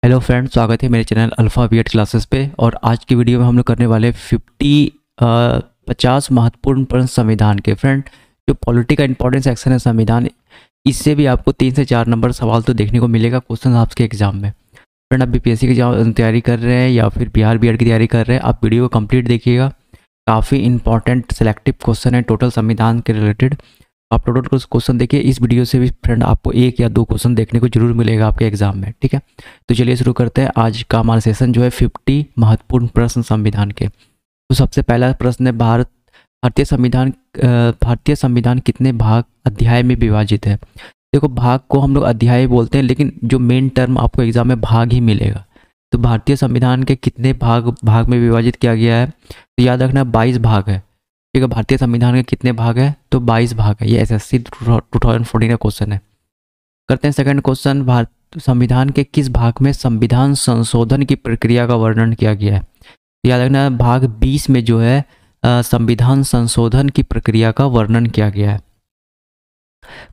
Hello friends, स्वागत है मेरे चैनल अल्फ़ा बीएड क्लासेस पे। और आज की वीडियो में हम लोग करने वाले 50 महत्वपूर्ण प्रश्न संविधान के। फ्रेंड, जो पॉलिटी का इंपॉर्टेंट सेक्शन है संविधान, इससे भी आपको 3 से 4 नंबर सवाल तो देखने को मिलेगा क्वेश्चन आपके एग्जाम में। फ्रेंड, आप बीपीएससी की तैयारी कर रहे हैं या फिर बिहार बीएड की तैयारी कर रहे हैं, आप वीडियो को कंप्लीट देखिएगा। काफ़ी इंपॉर्टेंट सिलेक्टिव क्वेश्चन है टोटल संविधान के रिलेटेड। आप टोटल क्वेश्चन देखिए। इस वीडियो से भी फ्रेंड आपको 1 या 2 क्वेश्चन देखने को जरूर मिलेगा आपके एग्जाम में। ठीक है, तो चलिए शुरू करते हैं। आज का हमारा सेशन जो है 50 महत्वपूर्ण प्रश्न संविधान के। तो सबसे पहला प्रश्न है, भारतीय संविधान कितने भाग अध्याय में विभाजित है। देखो, भाग को हम लोग अध्याय बोलते हैं, लेकिन जो मेन टर्म आपको एग्जाम में भाग ही मिलेगा। तो भारतीय संविधान के कितने भाग में विभाजित किया गया है, तो याद रखना 22 भाग है। ठीक है, भारतीय संविधान के कितने भाग है, तो 22 भाग है। ये एसएससी 2014 का क्वेश्चन है। करते हैं सेकंड क्वेश्चन, भारत संविधान के किस भाग में संविधान संशोधन की प्रक्रिया का वर्णन किया गया है। याद रखना भाग 20 में जो है संविधान संशोधन की प्रक्रिया का वर्णन किया गया है।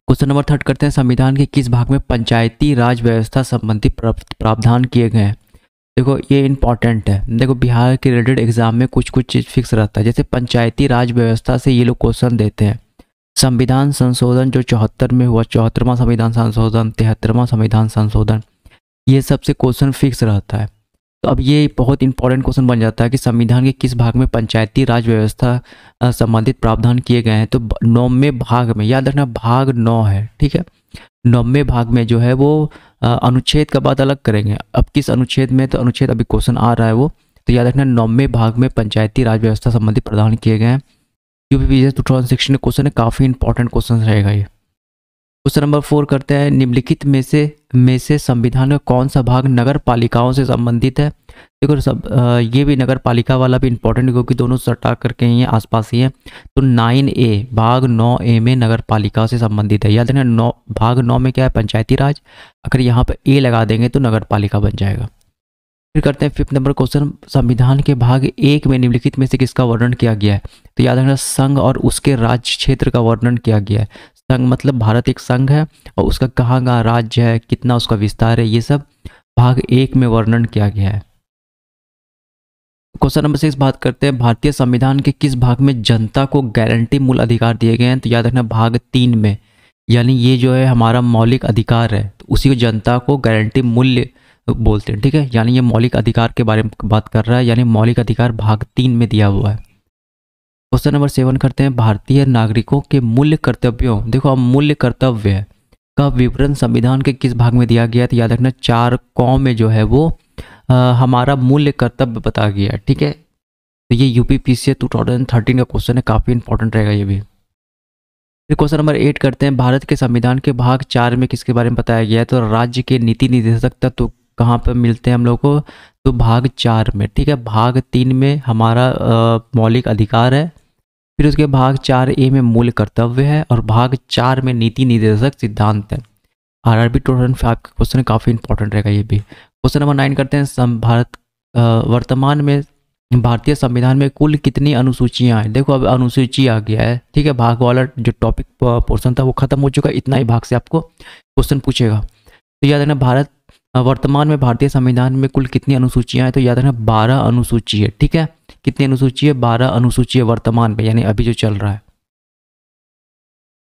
क्वेश्चन नंबर 3 करते हैं, संविधान के किस भाग में पंचायती राज व्यवस्था संबंधी प्रावधान किए गए हैं। देखो, ये इंपॉर्टेंट है। देखो, बिहार के रिलेटेड एग्जाम में कुछ चीज़ फिक्स रहता है। जैसे पंचायती राज व्यवस्था से ये लोग क्वेश्चन देते हैं। संविधान संशोधन जो 74 में हुआ, 74वां संविधान संशोधन, 73वां संविधान संशोधन, ये सबसे क्वेश्चन फिक्स रहता है। तो अब ये बहुत इंपॉर्टेंट क्वेश्चन बन जाता है कि संविधान के किस भाग में पंचायती राज व्यवस्था संबंधित प्रावधान किए गए हैं। तो 9वें भाग में, याद रखना भाग 9 है। ठीक है, 9वें भाग में जो है वो अनुच्छेद का बात अलग करेंगे। अब किस अनुच्छेद में, तो अनुच्छेद अभी क्वेश्चन आ रहा है वो, तो याद रखना 9वें भाग में पंचायती राज व्यवस्था संबंधी प्रावधान किए गए हैं। यूपीपीएससी 2016 क्वेश्चन है, काफ़ी इंपॉर्टेंट क्वेश्चन रहेगा ये। क्वेश्चन नंबर 4 करते हैं, निम्नलिखित में से संविधान का कौन सा भाग नगर पालिकाओं से संबंधित है। देखो ये भी नगर पालिका वाला भी इंपॉर्टेंट, क्योंकि दोनों सटा करके ही हैं, आसपास ही हैं। तो 9A, भाग 9A में नगर पालिका से संबंधित है। याद रखना भाग 9 में क्या है, पंचायती राज। अगर यहाँ पर A लगा देंगे तो नगर पालिका बन जाएगा। फिर करते हैं 5th नंबर क्वेश्चन, संविधान के भाग 1 में निम्नलिखित में से किसका वर्णन किया गया है। तो याद रखना संघ और उसके राज्य क्षेत्र का वर्णन किया गया है। संघ मतलब भारत एक संघ है, और उसका कहाँ का राज्य है, कितना उसका विस्तार है, ये सब भाग 1 में वर्णन किया गया है। क्वेश्चन नंबर 6 बात करते हैं, भारतीय संविधान के किस भाग में जनता को गारंटी मूल अधिकार दिए गए हैं। तो याद रखना भाग 3 में, यानी ये जो है हमारा मौलिक अधिकार है, तो उसी को जनता को गारंटी मूल्य बोलते हैं। ठीक है, यानी ये मौलिक अधिकार के बारे में बात कर रहा है, यानी मौलिक अधिकार भाग 3 में दिया हुआ है। क्वेश्चन नंबर 7 करते हैं, भारतीय नागरिकों के मूल्य कर्तव्यों, देखो अब मूल्य कर्तव्य का विवरण संविधान के किस भाग में दिया गया है। तो याद रखना 4 कौ में जो है वो हमारा मूल्य कर्तव्य बता गया है। ठीक है, तो ये यूपीपीएससी 2013 का क्वेश्चन है, काफ़ी इंपॉर्टेंट रहेगा ये भी। फिर क्वेश्चन नंबर 8 करते हैं, भारत के संविधान के भाग 4 में किसके बारे में बताया गया है। तो राज्य के नीति निर्देशक तत्व कहाँ पर मिलते हैं हम लोग को, तो भाग 4 में। ठीक है, भाग 3 में हमारा मौलिक अधिकार है। फिर उसके भाग 4A में मूल कर्तव्य है, और भाग 4 में नीति निर्देशक सिद्धांत है। आरआरबी 2005 का क्वेश्चन काफ़ी इंपॉर्टेंट रहेगा ये भी। क्वेश्चन नंबर 9 करते हैं, वर्तमान में भारतीय संविधान में कुल कितनी अनुसूचियां हैं। देखो अब अनुसूची आ गया है। ठीक है, भाग वाला जो टॉपिक पोर्शन था वो खत्म हो चुका है। इतना ही भाग से आपको क्वेश्चन पूछेगा। तो याद रखना वर्तमान में भारतीय संविधान में कुल कितनी अनुसूचियां हैं। तो याद रखना 12 अनुसूची है। ठीक है, कितनी अनुसूची है, 12 अनुसूची है वर्तमान में, यानी अभी जो चल रहा है।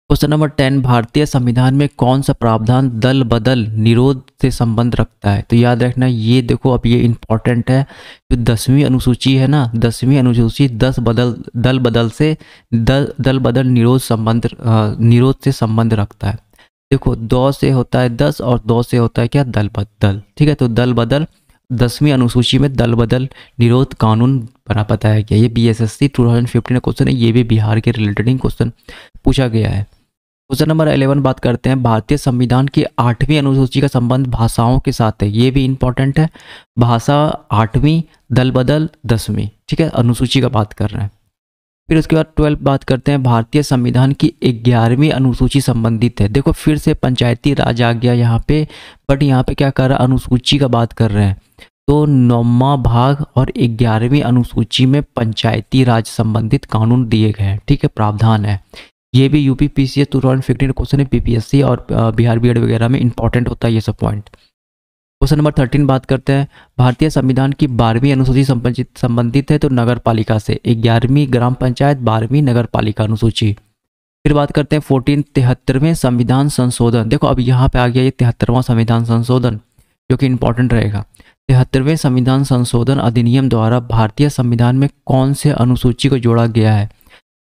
क्वेश्चन नंबर 10, भारतीय संविधान में कौन सा प्रावधान दल बदल निरोध से संबंध रखता है। तो याद रखना ये देखो, अब ये इंपॉर्टेंट है। जो 10वीं अनुसूची है ना, 10वीं अनुसूची दल बदल निरोध से संबंध रखता है। देखो, 2 से होता है 10 और 2 से होता है क्या, दल बदल। ठीक है, तो दल बदल 10वीं अनुसूची में दल बदल निरोध कानून बना बताया गया। ये बीएसएससी 2015 का क्वेश्चन है, ये भी बिहार के रिलेटेड क्वेश्चन पूछा गया है। क्वेश्चन नंबर 11 बात करते हैं, भारतीय संविधान की 8वीं अनुसूची का संबंध भाषाओं के साथ है। ये भी इंपॉर्टेंट है। भाषा 8वीं, दल बदल 10वीं। ठीक है, अनुसूची का बात कर रहे हैं। फिर उसके बाद 12 बात करते हैं, भारतीय संविधान की 11वीं अनुसूची संबंधित है। देखो फिर से पंचायती राज आ गया यहाँ पे, बट यहाँ पे क्या कर रहा है, अनुसूची का बात कर रहे हैं। तो 9वां भाग और 11वीं अनुसूची में पंचायती राज संबंधित कानून दिए गए हैं। ठीक है, प्रावधान है। ये भी यूपीपीसीएस 2015 क्वेश्चन है, पीपीएससी और बिहार बीएड वगैरह में इंपॉर्टेंट होता है ये सब पॉइंट। क्वेश्चन नंबर 13 बात करते हैं, भारतीय संविधान की 12वीं अनुसूची संबंधित है तो नगर पालिका से, 11वीं ग्राम पंचायत, 12वीं नगर पालिका अनुसूची। फिर बात करते हैं 14 73वें संविधान संशोधन। देखो अब यहाँ पे आ गया ये 73वां संविधान संशोधन, जो कि इंपॉर्टेंट रहेगा। 73वें संविधान संशोधन अधिनियम द्वारा भारतीय संविधान में कौन से अनुसूची को जोड़ा गया है?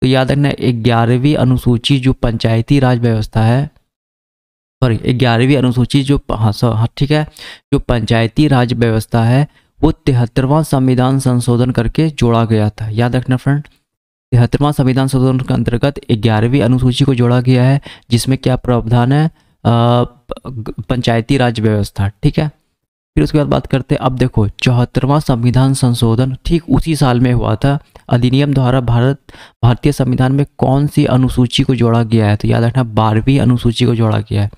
तो याद रखना 11वीं अनुसूची जो पंचायती राज व्यवस्था है, सॉरी 11वीं अनुसूची जो हाँ ठीक है, जो पंचायती राज व्यवस्था है वो 73वां संविधान संशोधन करके जोड़ा गया था। याद रखना फ्रेंड, 73वां संविधान संशोधन के अंतर्गत 11वीं अनुसूची को जोड़ा गया है, जिसमें क्या प्रावधान है, पंचायती राज व्यवस्था। ठीक है, फिर उसके बाद बात करते हैं, अब देखो 74वां संविधान संशोधन ठीक उसी साल में हुआ था। अधिनियम द्वारा भारतीय संविधान में कौन सी अनुसूची को जोड़ा गया है? तो याद रखना 12वीं अनुसूची को जोड़ा गया है।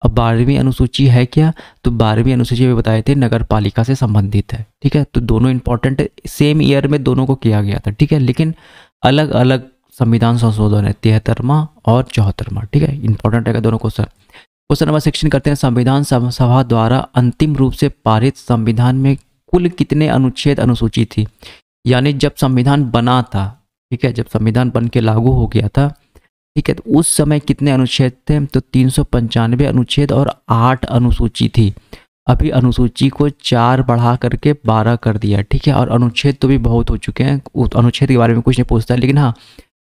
अब 12वीं अनुसूची है क्या? तो 12वीं अनुसूची में बताए थे नगर पालिका से संबंधित है। ठीक है, तो दोनों इंपॉर्टेंट है, सेम ईयर में दोनों को किया गया था। ठीक है, लेकिन अलग अलग संविधान संशोधन है, 73वां और 74वां। ठीक है, इंपॉर्टेंट है दोनों क्वेश्चन। क्वेश्चन नंबर 16 करते हैं, संविधान सभा द्वारा अंतिम रूप से पारित संविधान में कुल कितने अनुच्छेद अनुसूची थी? यानी जब संविधान बना था, ठीक है, जब संविधान बन के लागू हो गया था, ठीक है, तो उस समय कितने अनुच्छेद थे? तो 395 अनुच्छेद और 8 अनुसूची थी। अभी अनुसूची को 4 बढ़ा करके 12 कर दिया। ठीक है, और अनुच्छेद तो भी बहुत हो चुके हैं, अनुच्छेद के बारे में कुछ नहीं पूछता है, लेकिन हाँ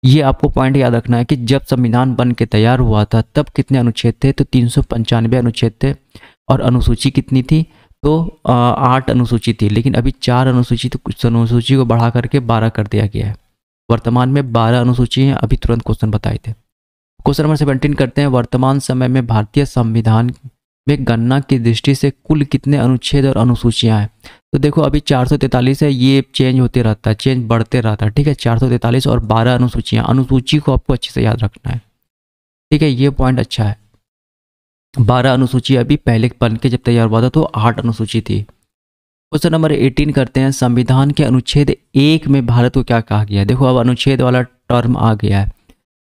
ये आपको पॉइंट याद रखना है कि जब संविधान बन के तैयार हुआ था तब कितने अनुच्छेद थे? तो 395 अनुच्छेद थे। और अनुसूची कितनी थी? तो 8 अनुसूची थी, लेकिन अभी 4 अनुसूची, तो कुछ अनुसूची को बढ़ा करके 12 कर दिया गया है। वर्तमान में 12 अनुसूची हैं। अभी तुरंत क्वेश्चन बताए थे। क्वेश्चन नंबर 17 करते हैं, वर्तमान समय में भारतीय संविधान में गणना की दृष्टि से कुल कितने अनुच्छेद और अनुसूचियां हैं? तो देखो अभी 443 है, ये चेंज होते रहता है, चेंज बढ़ते रहता है। ठीक है, 443 और 12 अनुसूचियां, अनुसूची को आपको अच्छे से याद रखना है। ठीक है, ये पॉइंट अच्छा है। 12 अनुसूची अभी पहले बन के जब तैयार हुआ था तो 8 अनुसूची थी। क्वेश्चन नंबर 18 करते हैं, संविधान के अनुच्छेद 1 में भारत को क्या कहा गया है? देखो अब अनुच्छेद वाला टर्म आ गया है।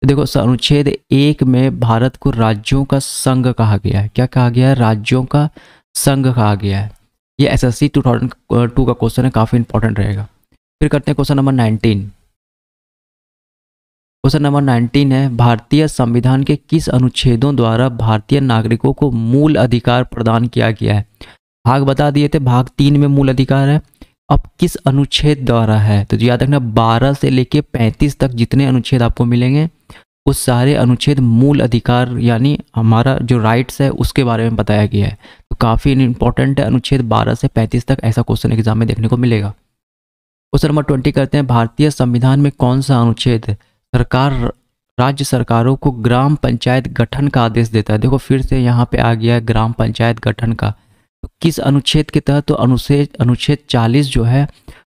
तो देखो अनुच्छेद 1 में भारत को राज्यों का संघ कहा गया है। क्या कहा गया है? राज्यों का संघ कहा गया है। ये एसएससी 2002 का क्वेश्चन है, काफी इंपॉर्टेंट रहेगा। फिर करते हैं क्वेश्चन नंबर 19। क्वेश्चन नंबर 19 है, भारतीय संविधान के किस अनुच्छेदों द्वारा भारतीय नागरिकों को मूल अधिकार प्रदान किया गया है? भाग बता दिए थे, भाग 3 में मूल अधिकार है। अब किस अनुच्छेद द्वारा है? तो याद रखना 12 से लेके 35 तक जितने अनुच्छेद आपको मिलेंगे उस सारे अनुच्छेद मूल अधिकार यानी हमारा जो राइट्स है उसके बारे में बताया गया है। तो काफ़ी इंपॉर्टेंट है, अनुच्छेद 12 से 35 तक ऐसा क्वेश्चन एग्जाम में देखने को मिलेगा। क्वेश्चन नंबर 20 करते हैं, भारतीय संविधान में कौन सा अनुच्छेद सरकार राज्य सरकारों को ग्राम पंचायत गठन का आदेश देता है? देखो फिर से यहाँ पे आ गया ग्राम पंचायत गठन का। तो किस अनुच्छेद के तहत? तो अनुच्छेद 40 जो है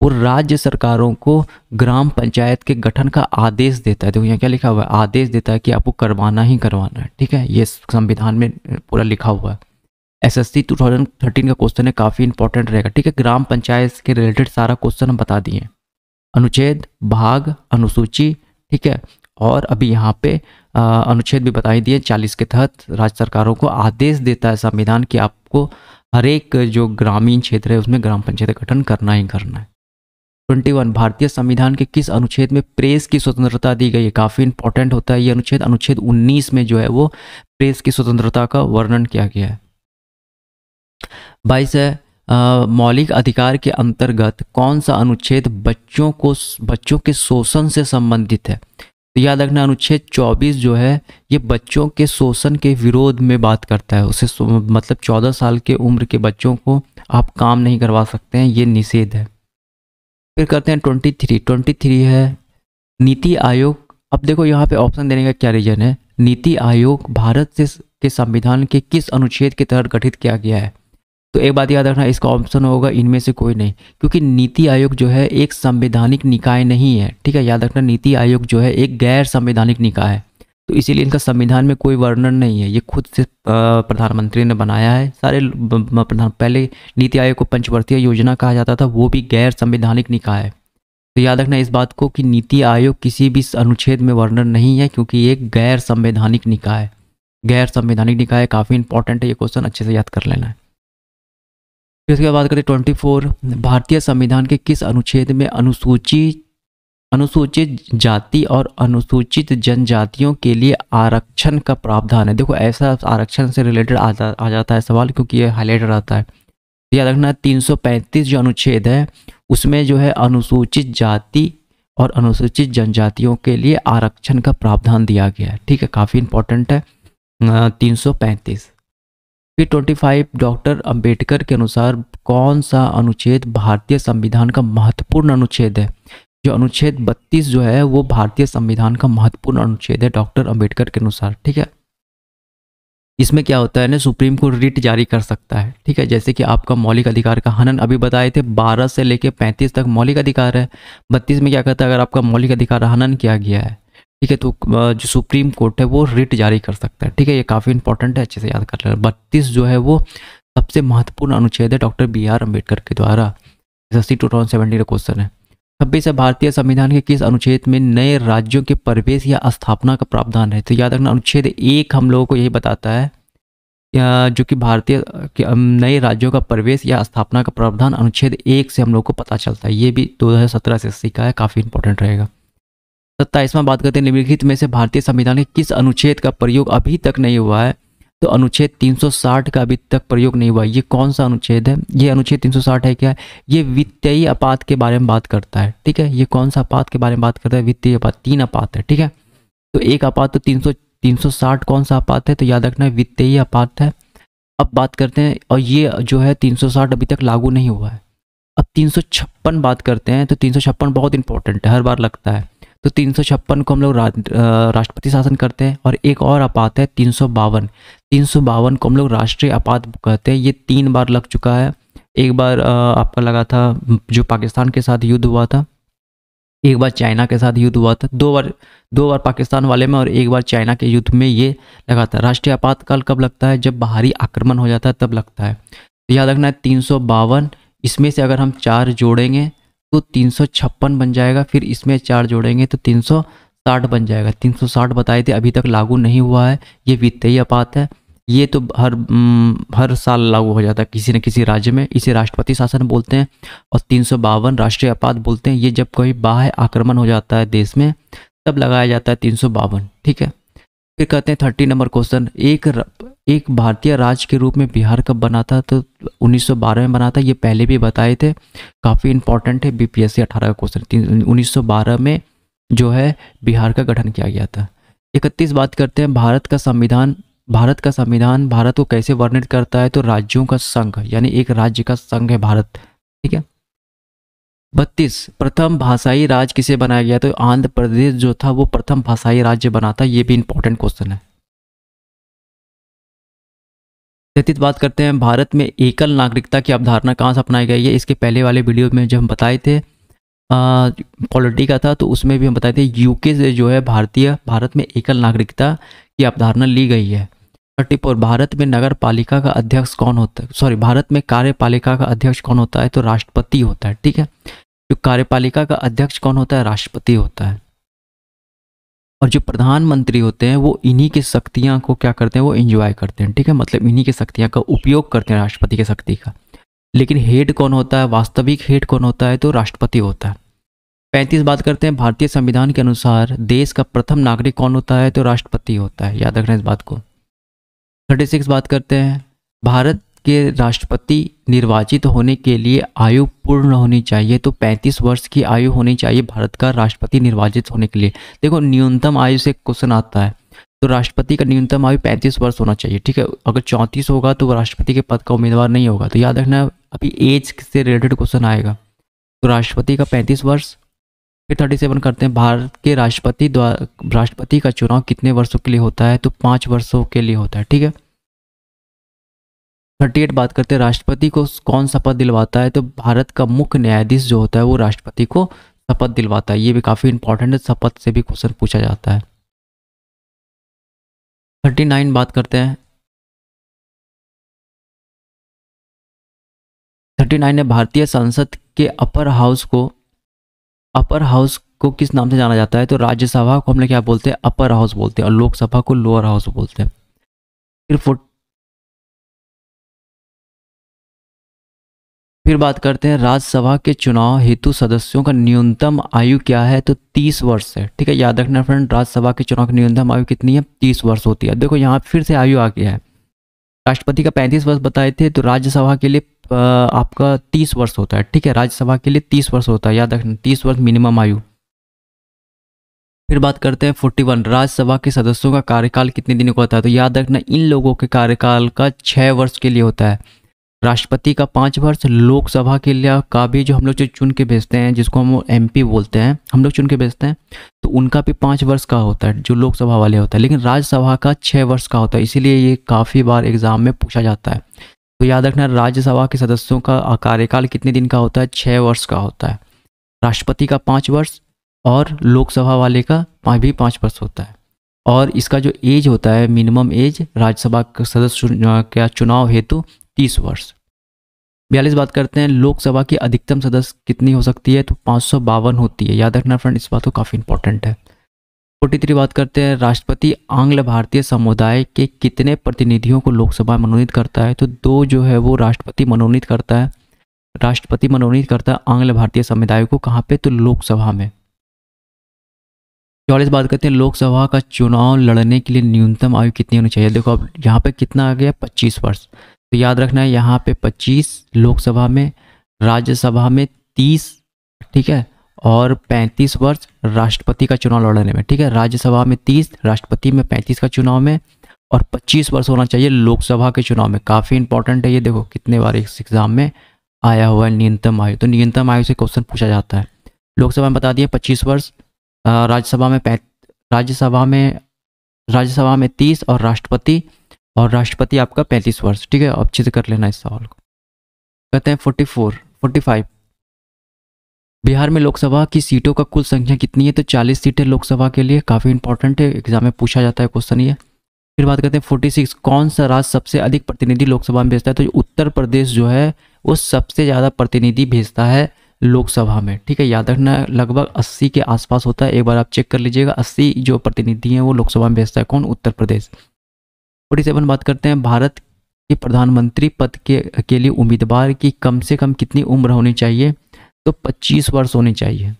वो राज्य सरकारों को ग्राम पंचायत के गठन का आदेश देता है। देखो यहाँ क्या लिखा हुआ है? आदेश देता है कि आपको करवाना ही करवाना है। ठीक है, ये संविधान में पूरा लिखा हुआ है। एसएससी 2013 का क्वेश्चन है, काफ़ी इंपॉर्टेंट रहेगा। ठीक है, ग्राम पंचायत के रिलेटेड सारा क्वेश्चन हम बता दिए, अनुच्छेद, भाग, अनुसूची। ठीक है, और अभी यहाँ पे अनुच्छेद भी बताई दिए। 40 के तहत राज्य सरकारों को आदेश देता है संविधान कि आपको हर एक जो ग्रामीण क्षेत्र है उसमें ग्राम पंचायत गठन करना ही करना है। 21, भारतीय संविधान के किस अनुच्छेद में प्रेस की स्वतंत्रता दी गई है? काफ़ी इंपॉर्टेंट होता है ये अनुच्छेद। अनुच्छेद 19 में जो है वो प्रेस की स्वतंत्रता का वर्णन किया गया है। 22 है, मौलिक अधिकार के अंतर्गत कौन सा अनुच्छेद बच्चों के शोषण से संबंधित है? तो याद रखना अनुच्छेद 24 जो है ये बच्चों के शोषण के विरोध में बात करता है। उसे मतलब 14 साल के उम्र के बच्चों को आप काम नहीं करवा सकते हैं, ये निषेध है। फिर करते हैं 23 है, नीति आयोग। अब देखो यहाँ पे ऑप्शन देने का क्या रीजन है? नीति आयोग भारत के संविधान के किस अनुच्छेद के तहत गठित किया गया है? तो एक बात याद रखना, इसका ऑप्शन होगा इनमें से कोई नहीं, क्योंकि नीति आयोग जो है एक संवैधानिक निकाय नहीं है। ठीक है, याद रखना नीति आयोग जो है एक गैर संवैधानिक निकाय है, तो इसीलिए इनका संविधान में कोई वर्णन नहीं है। ये खुद से प्रधानमंत्री ने बनाया है। सारे पहले नीति आयोग को पंचवर्षीय योजना कहा जाता था, वो भी गैर संवैधानिक निकाय है। तो याद रखना इस बात को कि नीति आयोग किसी भी अनुच्छेद में वर्णन नहीं है, क्योंकि ये एक गैर संवैधानिक निकाय है। गैर संवैधानिक निकाय काफ़ी इंपॉर्टेंट है, ये क्वेश्चन अच्छे से याद कर लेना है। फिर उसके बाद बात करते हैं 24, भारतीय संविधान के किस अनुच्छेद में अनुसूचित जाति और अनुसूचित जनजातियों के लिए आरक्षण का प्रावधान है। देखो ऐसा आरक्षण से रिलेटेड आ जाता है सवाल, क्योंकि ये हाईलाइट रहता है। याद रखना 335 जो अनुच्छेद है उसमें जो है अनुसूचित जाति और अनुसूचित जनजातियों के लिए आरक्षण का प्रावधान दिया गया है। ठीक है, काफ़ी इंपॉर्टेंट है 335। फिर 25, डॉक्टर अंबेडकर के अनुसार कौन सा अनुच्छेद भारतीय संविधान का महत्वपूर्ण अनुच्छेद है? जो अनुच्छेद 32 जो है वो भारतीय संविधान का महत्वपूर्ण अनुच्छेद है डॉक्टर अंबेडकर के अनुसार। ठीक है, इसमें क्या होता है ना, सुप्रीम कोर्ट रिट जारी कर सकता है। ठीक है, जैसे कि आपका मौलिक अधिकार का हनन अभी बताए थे, 12 से लेके 35 तक मौलिक अधिकार है। 32 में क्या कहता है, अगर आपका मौलिक अधिकार हनन किया गया है, ठीक है, तो जो सुप्रीम कोर्ट है वो रिट जारी कर सकता है। ठीक है, ये काफ़ी इंपॉर्टेंट है, अच्छे से याद कर लेना। 32 जो है वो सबसे महत्वपूर्ण अनुच्छेद है डॉक्टर BR अम्बेडकर के द्वारा। 2017 का क्वेश्चन है। 26 है, भारतीय संविधान के किस अनुच्छेद में नए राज्यों के प्रवेश या स्थापना का प्रावधान है? तो याद रखना अनुच्छेद 1 हम लोगों को यही बताता है, जो कि भारतीय नए राज्यों का प्रवेश या स्थापना का प्रावधान अनुच्छेद 1 से हम लोग को पता चलता है। ये भी 2017 से सीखा है, काफ़ी इंपॉर्टेंट रहेगा। 27वां बात करते हैं, निम्नलिखित में से भारतीय संविधान के किस अनुच्छेद का प्रयोग अभी तक नहीं हुआ है? तो अनुच्छेद 360 का अभी तक प्रयोग नहीं हुआ। ये कौन सा अनुच्छेद है? ये अनुच्छेद 360 है क्या? ये वित्तीय आपात के बारे में बात करता है। ठीक है, ये कौन सा आपात के बारे में बात करता है? वित्तीय आपात। 3 आपात है। ठीक है, तो एक आपात तो 360 कौन सा आपात है? तो याद रखना है वित्तीय आपात है। अब बात करते हैं, और ये जो है 360 अभी तक लागू नहीं हुआ है। अब 356 बात करते हैं, तो 356 बहुत इंपॉर्टेंट है, हर बार लगता है। तो 356 को हम लोग राष्ट्रपति शासन करते हैं। और एक और आपात है 352। 352 को हम लोग राष्ट्रीय आपात कहते हैं। ये 3 बार लग चुका है। एक बार आपका लगा था जो पाकिस्तान के साथ युद्ध हुआ था, एक बार चाइना के साथ युद्ध हुआ था, 2 बार पाकिस्तान वाले में और एक बार चाइना के युद्ध में ये लगा था। राष्ट्रीय आपातकाल कब लगता है? जब बाहरी आक्रमण हो जाता है तब लगता है। तो याद रखना है 352, इसमें से अगर हम 4 जोड़ेंगे तो 356 बन जाएगा, फिर इसमें 4 जोड़ेंगे तो 360 बन जाएगा। 360 बताए थे, अभी तक लागू नहीं हुआ है। ये वित्तीय आपात है। ये तो हर साल लागू हो जाता है किसी न किसी राज्य में, इसे राष्ट्रपति शासन बोलते हैं। और 352 राष्ट्रीय आपात बोलते हैं। ये जब कोई बाह्य आक्रमण हो जाता है देश में तब लगाया जाता है 352। ठीक है, फिर कहते हैं 30 नंबर क्वेश्चन, एक भारतीय राज्य के रूप में बिहार कब बना था? तो 1912 में बना था। ये पहले भी बताए थे, काफ़ी इंपॉर्टेंट है, BPSC 18 का क्वेश्चन। 1912 में जो है बिहार का गठन किया गया था। 31 बात करते हैं, भारत का संविधान भारत को कैसे वर्णित करता है? तो राज्यों का संघ, यानी एक राज्य का संघ है भारत। ठीक है। 32, प्रथम भाषाई राज्य किसे बनाया गया? तो आंध्र प्रदेश जो था वो प्रथम भाषाई राज्य बना था। ये भी इंपॉर्टेंट क्वेश्चन है। 33 बात करते हैं, भारत में एकल नागरिकता की अवधारणा कहाँ से अपनाई गई है? इसके पहले वाले वीडियो में जब हम बताए थे पॉलिटी का था, तो उसमें भी हम बताए थे UK से जो है भारत में एकल नागरिकता की अवधारणा ली गई है। 34, भारत में नगर पालिका का अध्यक्ष कौन होता है? भारत में कार्यपालिका का अध्यक्ष कौन होता है? तो राष्ट्रपति होता है। ठीक है, जो कार्यपालिका का अध्यक्ष कौन होता है? राष्ट्रपति होता है। और जो प्रधानमंत्री होते हैं वो इन्हीं की शक्तियां को क्या करते हैं? वो एंजॉय करते हैं। ठीक है, मतलब इन्हीं की शक्तियां का उपयोग करते हैं, राष्ट्रपति की शक्ति का। लेकिन हेड कौन होता है? वास्तविक हेड कौन होता है? तो राष्ट्रपति होता है। 35 बात करते हैं, भारतीय संविधान के अनुसार देश का प्रथम नागरिक कौन होता है? तो राष्ट्रपति होता है। याद रखना इस बात को। 36 बात करते हैं, भारत के राष्ट्रपति निर्वाचित होने के लिए आयु पूर्ण होनी चाहिए। तो 35 वर्ष की आयु होनी चाहिए भारत का राष्ट्रपति निर्वाचित होने के लिए। देखो न्यूनतम आयु से क्वेश्चन आता है, तो राष्ट्रपति का न्यूनतम आयु 35 वर्ष होना चाहिए। ठीक है, अगर 34 होगा तो वो राष्ट्रपति के पद का उम्मीदवार नहीं होगा। तो याद रखना अभी एज से रिलेटेड क्वेश्चन आएगा। तो राष्ट्रपति का 35 वर्ष। फिर 37 करते हैं, भारत के राष्ट्रपति का चुनाव कितने वर्षों के लिए होता है? तो 5 वर्षों के लिए होता है। ठीक है। 38 बात करते हैं, राष्ट्रपति को कौन शपथ दिलवाता है? तो भारत का मुख्य न्यायाधीश जो होता है वो राष्ट्रपति को शपथ दिलवाता है। ये भी काफ़ी इंपॉर्टेंट है, शपथ से भी क्वेश्चन पूछा जाता है। 39 बात करते हैं, 39 है, भारतीय संसद के अपर हाउस को किस नाम से जाना जाता है? तो राज्यसभा को हम लोग क्या बोलते हैं? अपर हाउस बोलते हैं, और लोकसभा को लोअर हाउस बोलते हैं। फिर फिर बात करते हैं राज्यसभा के चुनाव हेतु सदस्यों का न्यूनतम आयु क्या है, तो 30 वर्ष है। ठीक है, याद रखना फ्रेंड, राज्यसभा के चुनाव की न्यूनतम आयु कितनी है, 30 वर्ष होती है। देखो यहाँ फिर से आयु आ गया है, राष्ट्रपति का 35 वर्ष बताए थे, तो राज्यसभा के लिए आपका 30 वर्ष होता है। ठीक है, राज्यसभा के लिए 30 वर्ष होता है, याद रखना 30 वर्ष मिनिमम आयु। फिर बात करते हैं 41, राज्यसभा के सदस्यों का कार्यकाल कितने दिनों का होता है, तो याद रखना इन लोगों के कार्यकाल का 6 वर्ष के लिए होता है। राष्ट्रपति का 5 वर्ष, लोकसभा के लिए का भी जो हम लोग जो चुन के भेजते हैं, जिसको हम MP बोलते हैं, हम लोग चुन के भेजते हैं, तो उनका भी 5 वर्ष का होता है जो लोकसभा वाले होता है। लेकिन राज्यसभा का 6 वर्ष का होता है, इसीलिए ये काफ़ी बार एग्जाम में पूछा जाता है। तो याद रखना राज्यसभा के सदस्यों का कार्यकाल कितने दिन का होता है, 6 वर्ष का होता है। राष्ट्रपति का 5 वर्ष और लोकसभा वाले का भी 5 वर्ष होता है। और इसका जो एज होता है, मिनिमम एज राज्यसभा के सदस्य का चुनाव हेतु 30 वर्ष। 42 बात करते हैं लोकसभा की अधिकतम सदस्य कितनी हो सकती है, तो 552 होती है। याद रखना फ्रेंड, इस बात को काफ़ी इंपॉर्टेंट है। 43 बात करते हैं राष्ट्रपति आंग्ल भारतीय समुदाय के कितने प्रतिनिधियों को लोकसभा में मनोनीत करता है, तो 2 जो है वो राष्ट्रपति मनोनीत करता है। राष्ट्रपति मनोनीत करता है आंग्ल भारतीय समुदाय को, कहाँ पे, तो लोकसभा में। 44 बात करते हैं लोकसभा का चुनाव लड़ने के लिए न्यूनतम आयु कितनी होनी चाहिए। देखो अब यहाँ पे कितना आ गया, 25 वर्ष। तो याद रखना है यहाँ पे 25 लोकसभा में, राज्यसभा में 30, ठीक है, और 35 वर्ष राष्ट्रपति का चुनाव लड़ने में। ठीक है, राज्यसभा में 30, राष्ट्रपति में 35 का चुनाव में, और 25 वर्ष होना चाहिए लोकसभा के चुनाव में। काफ़ी इंपॉर्टेंट है ये, देखो कितने बार इस एग्जाम में आया हुआ है न्यूनतम आयु। तो न्यूनतम आयु से क्वेश्चन पूछा जाता है। लोकसभा में बता दिए 25 वर्ष, राज्यसभा में 30 और राष्ट्रपति आपका 35 वर्ष। ठीक है, अब अच्छे से कर लेना इस सवाल को। कहते हैं 45 बिहार में लोकसभा की सीटों का कुल संख्या कितनी है, तो 40 सीटें लोकसभा के लिए। काफ़ी इंपॉर्टेंट है, एग्जाम में पूछा जाता है क्वेश्चन ये। फिर बात करते हैं 46, कौन सा राज्य सबसे अधिक प्रतिनिधि लोकसभा में भेजता है, तो उत्तर प्रदेश जो है वो सबसे ज़्यादा प्रतिनिधि भेजता है लोकसभा में। ठीक है, याद रखना लगभग 80 के आसपास होता है, एक बार आप चेक कर लीजिएगा। 80 जो प्रतिनिधि हैं वो लोकसभा में भेजता है कौन, उत्तर प्रदेश। 47 बात करते हैं भारत के प्रधानमंत्री पद के लिए उम्मीदवार की कम से कम कितनी उम्र होनी चाहिए, तो 25 वर्ष होनी चाहिए।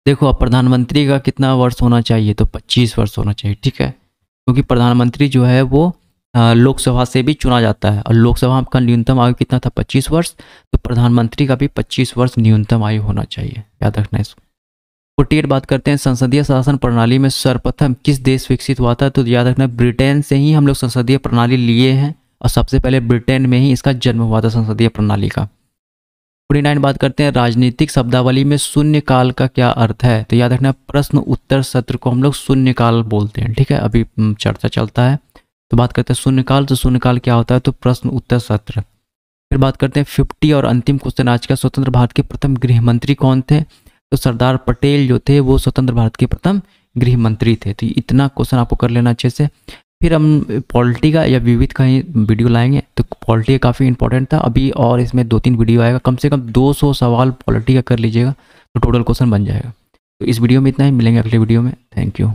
देखो अब प्रधानमंत्री का कितना वर्ष होना चाहिए, तो 25 वर्ष होना चाहिए। ठीक है, क्योंकि प्रधानमंत्री जो है वो लोकसभा से भी चुना जाता है, और लोकसभा का न्यूनतम आयु कितना था, 25 वर्ष। तो प्रधानमंत्री का भी 25 वर्ष न्यूनतम आयु होना चाहिए, याद रखना है इसको। 48 बात करते हैं संसदीय शासन प्रणाली में सर्वप्रथम किस देश विकसित हुआ था, तो याद रखना ब्रिटेन से ही हम लोग संसदीय प्रणाली लिए हैं, और सबसे पहले ब्रिटेन में ही इसका जन्म हुआ था संसदीय प्रणाली का। 49 बात करते हैं राजनीतिक शब्दावली में शून्यकाल का क्या अर्थ है, तो याद रखना प्रश्न उत्तर सत्र को हम लोग शून्यकाल बोलते हैं। ठीक है, अभी चर्चा चलता है, तो बात करते हैं शून्यकाल। तो शून्यकाल क्या होता है, तो प्रश्न उत्तर सत्र। फिर बात करते हैं 50 और अंतिम क्वेश्चन आज का, स्वतंत्र भारत के प्रथम गृह मंत्री कौन थे, तो सरदार पटेल जो थे वो स्वतंत्र भारत के प्रथम गृह मंत्री थे। तो इतना क्वेश्चन आपको कर लेना अच्छे से। फिर हम पॉलिटी का या विविध का ही वीडियो लाएंगे, तो पॉलिटी काफ़ी इंपॉर्टेंट था अभी, और इसमें 2-3 वीडियो आएगा, कम से कम 200 सवाल पॉलिटी का कर लीजिएगा, तो टोटल क्वेश्चन बन जाएगा। तो इस वीडियो में इतना ही, मिलेंगे अगले वीडियो में। Thank you.